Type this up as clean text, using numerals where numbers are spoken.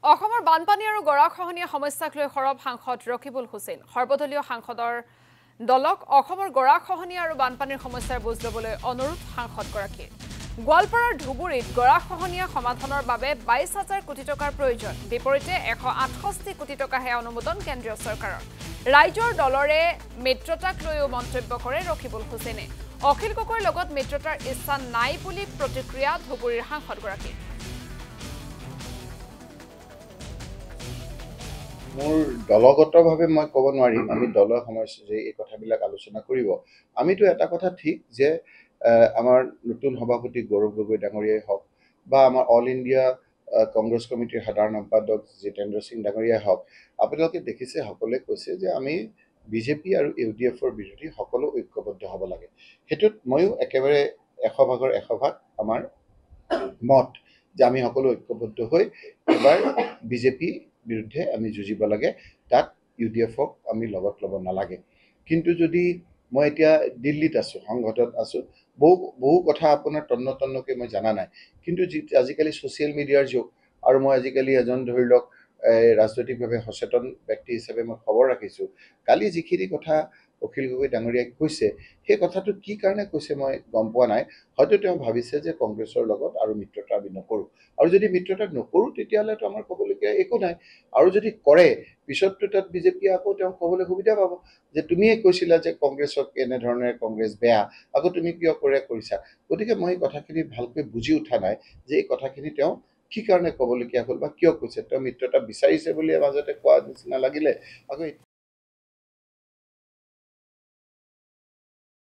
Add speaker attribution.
Speaker 1: অসমৰ বানপানী আৰু গৰাখহনীয়া সমস্যাক লৈ সৰব সাংসদ ৰকিবুল হুছেইন সৰ্বদলীয় সাংসদৰ দলক অসমৰ গৰাখহনীয়া আৰু বানপানীৰ সমস্যাৰ বুজ ল'বলৈ অনুৰোধ সাংসদগৰাকীৰ গোৱালপাৰাৰ ধুবুৰীত গৰাখহনীয়া সমাধানৰ বাবে 22,000 কোটি টকাৰ প্ৰয়োজন বিপৰীতে 168 কোটি টকাহে অনুমোদন কেন্দ্ৰীয় চৰকাৰৰ ৰাইজৰ দলৰে মিত্ৰতাক লৈও মন্তব্য কৰে ৰকিবুল হুছেইনে অখিল গগৈৰ লগত মিত্ৰতাৰ ইচ্ছা নাই বুলি প্ৰতিক্ৰিয়া ধুবুৰীৰ সাংসদগৰাকীৰ
Speaker 2: মোৰ দলগতভাৱে মই ক'ব নোৱাৰিম আমি দলৰ সমস্যা যে এই কথাবিলাক আলোচনা কৰিব আমিতো এটা কথা ঠিক যে আমাৰ নতুন সভাপতি গৌৰৱ গগৈ ডাঙৰীয়াই হওক বা আমাৰ অল ইণ্ডিয়া কংগ্ৰেছ কমিটিৰ সাধাৰণ সম্পাদক জিতেন্দ্ৰ সিং ডাঙৰীয়াই হওক আপোনালোকে দেখিছে সকলোৱে কৈছে যে আমি বিজেপি আৰু ইউডিএফৰ বিৰোধী সকলো ঐক্যবদ্ধ হ'ব লাগে সেইটোত ময়ো একেবাৰে 100% আমাৰ মত যে আমি সকলো ঐক্যবদ্ধ হৈ এবাৰ বিজেপি বিৰুদ্ধে আমি যুঁজিব লাগে তাত ইউডিএফক আমি লগত ল'ব নালাগে কিন্তু যদি মই এতিয়া দিল্লীত আছো সংঘাতত আছো বহু কথা আপোনাৰ তন্নতন্নকৈ মই জানা নাই কিন্তু আজিকালি ছ'চিয়েল মিডিয়াৰ যুগ আৰু মই আজিকালি এজন ধৰি লওক ৰাজনৈতিকভাৱে সচেতন ব্যক্তি হিচাপে মই খবৰ ৰাখিছোঁ কালি যিখিনি কথা অখিল গগৈ ডাঙৰীয়াই কৈছে সেই কথাটো কি কাৰণে কৈছে মই গম পোৱা নাই হয়তো তেওঁ ভাবিছে যে কংগ্ৰেছৰ লগত আৰু মিত্ৰতা আমি নকৰোঁ আৰু যদি মিত্ৰতা নকৰোঁ তেতিয়াহ'লেতো আমাৰ ক'বলগীয়া একো নাই আৰু যদি কৰে পিছততো তাত বিজেপিয়ে আকৌ তেওঁক ক'বলৈ সুবিধা পাব যে তুমিয়ে কৈছিলা যে কংগ্ৰেছক এনেধৰণে কংগ্ৰেছ বেয়া আকৌ তুমি কিয় কৰিছা গতিকে মই এই কথাখিনি ভালকৈ বুজি উঠা নাই যে এই কথাখিনি তেওঁ কি কাৰণে ক'বলগীয়া হ'ল বা কিয় কৈছে তেওঁ মিত্ৰতা বিচাৰিছে বুলি মাজতে কোৱা নিচিনা লাগিলে আকৌ